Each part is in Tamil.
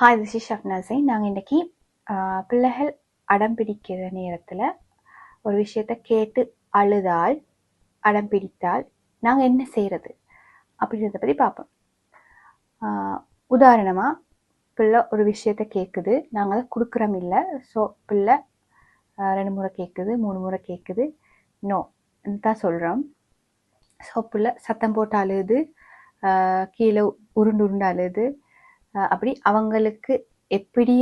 Hi, this is ஷப்னாஸை. நாங்கள் இன்றைக்கி பிள்ளைகள் அடம் பிடிக்கிற நேரத்தில் ஒரு விஷயத்த கேட்டு அழுதால், அடம் பிடித்தால் நாங்கள் என்ன செய்கிறது அப்படின்றத பற்றி பார்ப்போம். உதாரணமாக, பிள்ளை ஒரு விஷயத்த கேட்குது, நாங்கள் அதை கொடுக்குறோம் இல்லை. ஸோ பிள்ளை 2 முறை கேட்குது, 3 முறை கேட்குது, நோ தான் சொல்கிறோம். ஸோ பிள்ளை சத்தம் போட்டு அழுது, கீழே உருண்டு அழுது, அப்படி அவங்களுக்கு எப்படி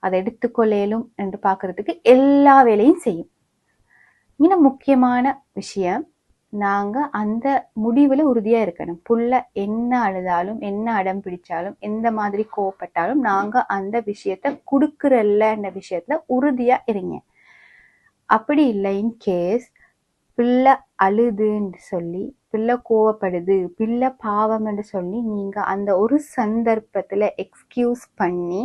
அதை எடுத்துக்கொள்ளலும் என்று பார்க்கறதுக்கு எல்லா வேலையும் செய்யும். இன்னும் முக்கியமான விஷயம், நாங்கள் அந்த முடிவில் உறுதியாக இருக்கணும். புள்ள என்ன அழுதாலும், என்ன அடம் பிடிச்சாலும், எந்த மாதிரி கோவப்பட்டாலும் நாங்கள் அந்த விஷயத்த கொடுக்குறல்லன்ற விஷயத்துல உறுதியாக இருங்க. அப்படி இல்லை, இன்கேஸ் பிள்ளை அழுதுன்னு சொல்லி, பிள்ளை கோவப்படுது, பிள்ளை பாவம் என்று சொல்லி நீங்கள் அந்த ஒரு சந்தர்ப்பத்தில் எக்ஸ்கியூஸ் பண்ணி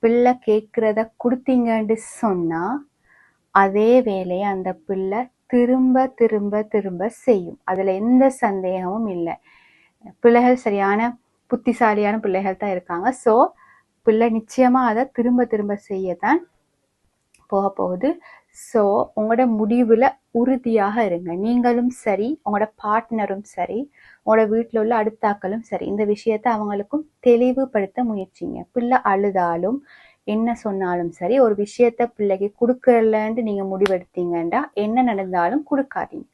பிள்ளை கேட்குறத கொடுத்தீங்கன்னு சொன்னால், அதே வேலையை அந்த பிள்ளை திரும்ப திரும்ப திரும்ப செய்யும். அதில் எந்த சந்தேகமும் இல்லை. பிள்ளைகள் சரியான புத்திசாலியான பிள்ளைகள் தான் இருக்காங்க. ஸோ பிள்ளை நிச்சயமாக அதை திரும்ப திரும்ப செய்யத்தான் போகுது. ஸோ உங்களோட முடிவில் உறுதியாக இருங்க. நீங்களும் சரி, உங்களோட பார்ட்னரும் சரி, உங்களோட வீட்டில் உள்ள அடுத்தாக்களும் சரி, இந்த விஷயத்தை அவங்களுக்கும் தெளிவுபடுத்த முயற்சிங்க. பிள்ளை அழுதாலும் என்ன சொன்னாலும் சரி, ஒரு விஷயத்த பிள்ளைக்கு கொடுக்கலன்ட்டு நீங்கள் முடிவெடுத்தீங்கன்னா என்ன நடந்தாலும் கொடுக்காதீங்க.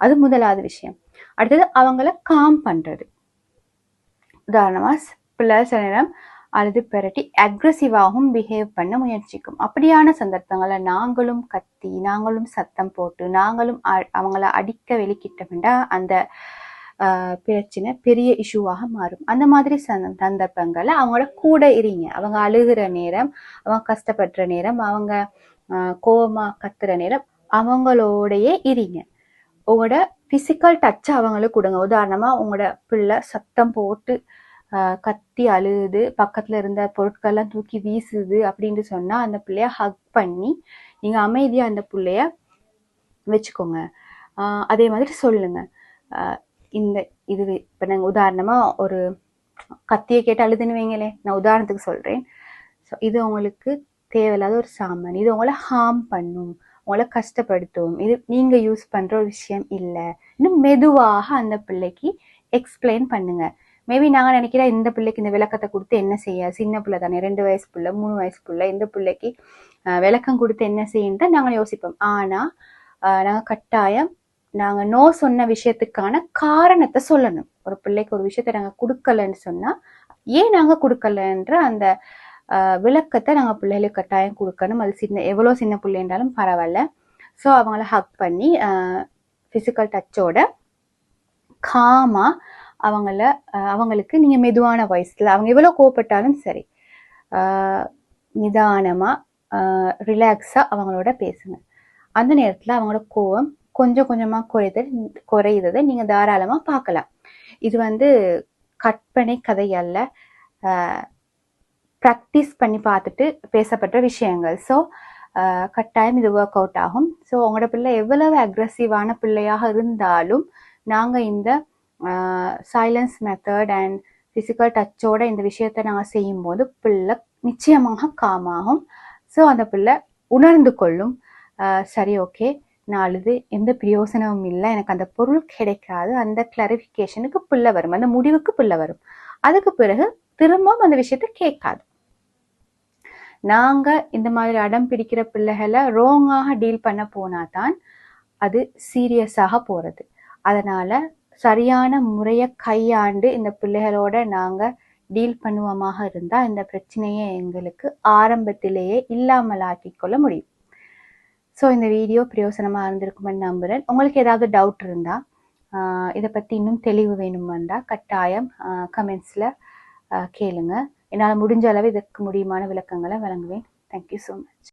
அது முதலாவது விஷயம். அடுத்தது, அவங்கள காம் பண்ணுறது. உதாரணமாக, பிள்ளை சில நேரம் அல்லது பெரட்டி அக்ரெசிவாகவும் பிஹேவ் பண்ண முயற்சிக்கும். அப்படியான சந்தர்ப்பங்களை நாங்களும் கத்தி, நாங்களும் சத்தம் போட்டு, நாங்களும் அவங்கள அடிக்க வெளிக்கிட்டோம்னா அந்த பிரச்சனை பெரிய இஷ்யூவாக மாறும். அந்த மாதிரி சந்தர்ப்பங்களை அவங்களோட கூட இருங்க. அவங்க அழுகிற நேரம், அவங்க கஷ்டப்படுற நேரம், அவங்க கோவமா கத்துற நேரம் அவங்களோடையே இருங்க. உங்களோட பிசிக்கல் டச்சை அவங்களுக்கு கொடுங்க. உதாரணமா, உங்களோட பிள்ளை சத்தம் போட்டு கத்தி அழுது, பக்கத்துல இருந்த பொருட்கள்லாம் தூக்கி வீசுது அப்படின்னு சொன்னா, அந்த பிள்ளைய ஹக் பண்ணி நீங்க அமைதியா அந்த பிள்ளைய வச்சுக்கோங்க. அதே மாதிரி சொல்லுங்க. இது இப்ப நாங்க உதாரணமா ஒரு கத்தியை கேட்டு அழுதுன்னு வைங்களே, நான் உதாரணத்துக்கு சொல்றேன். ஸோ இது உங்களுக்கு தேவையில்லாத ஒரு சாமான், இது உங்களை ஹார்ம் பண்ணும், உங்களை கஷ்டப்படுத்தும், இது நீங்க யூஸ் பண்ற ஒரு விஷயம் இல்லை. இன்னும் மெதுவாக அந்த பிள்ளைக்கு எக்ஸ்பிளைன் பண்ணுங்க. மேபி நாங்கள் நினைக்கிறேன், இந்த பிள்ளைக்கு இந்த விளக்கத்தை கொடுத்து என்ன செய்ய, சின்ன பிள்ளை தானே, 2 வயசு பிள்ளை, 3 வயசு பிள்ளை, இந்த பிள்ளைக்கு விளக்கம் கொடுத்து என்ன செய்யன்னு தான் நாங்கள் யோசிப்போம். ஆனால் நாங்கள் கட்டாயம் நாங்கள் நோ சொன்ன விஷயத்துக்கான காரணத்தை சொல்லணும். ஒரு பிள்ளைக்கு ஒரு விஷயத்தை நாங்கள் கொடுக்கலன்னு சொன்னால், ஏன் நாங்கள் கொடுக்கலன்ற அந்த விளக்கத்தை நாங்கள் பிள்ளைகளுக்கு கட்டாயம் கொடுக்கணும். அது எவ்வளோ சின்ன பிள்ளைன்றாலும் பரவாயில்ல. ஸோ அவங்கள ஹக் பண்ணி ஃபிசிக்கல் டச்சோட காமா அவங்களுக்கு நீங்கள் மெதுவான வாய்ஸில், அவங்க எவ்வளோ கோவப்பட்டாலும் சரி, நிதானமாக ரிலாக்ஸாக அவங்களோட பேசுங்க. அந்த நேரத்தில் அவங்களோட கோவம் கொஞ்சம் கொஞ்சமாக குறையுறதை நீங்கள் தாராளமாக பார்க்கலாம். இது கற்பனை கதை அல்ல, ப்ராக்டிஸ் பண்ணி பார்த்துட்டு பேசப்பட்ட விஷயங்கள். ஸோ கட்டாயம் இது ஒர்க் அவுட் ஆகும். ஸோ உங்களோட பிள்ளை எவ்வளவு அக்ரெசிவான பிள்ளையாக இருந்தாலும் நாங்கள் இந்த சைலன்ஸ் மெத்தட் அண்ட் ஃபிசிக்கல் டச்சோட இந்த விஷயத்தை நாங்கள் செய்யும்போது பிள்ளை நிச்சயமாக காமாகும். ஸோ அந்த பிள்ளை உணர்ந்து கொள்ளும், சரி ஓகே, நான் அழுது எந்த பிரயோசனமும் இல்லை, எனக்கு அந்த பொருள் கிடைக்காது. அந்த கிளாரிஃபிகேஷனுக்கு பிள்ளை வரும், அந்த முடிவுக்கு பிள்ளை வரும். அதுக்கு பிறகு திரும்பவும் அந்த விஷயத்த கேட்காது. நாங்கள் இந்த மாதிரி அடம் பிடிக்கிற பிள்ளைகளை ரோங்காக டீல் பண்ண போனாதான் அது சீரியஸாக போகிறது. அதனால சரியான முறையை கையாண்டு இந்த பிள்ளைகளோட நாங்கள் டீல் பண்ணுவோமாக இருந்தால் இந்த பிரச்சனையை எங்களுக்கு ஆரம்பத்திலேயே இல்லாமலாக்கி கொள்ள முடியும். ஸோ இந்த வீடியோ பிரயோசனமாக இருந்திருக்குமென்னு நம்புகிறேன். உங்களுக்கு ஏதாவது டவுட் இருந்தால், இதை பற்றி இன்னும் தெளிவு வேணுமெண்டா கட்டாயம் கமெண்ட்ஸில் கேளுங்க. என்னால் முடிஞ்ச அளவு இதற்கு முடியுமான விளக்கங்களை வழங்குவேன். Thank you so much.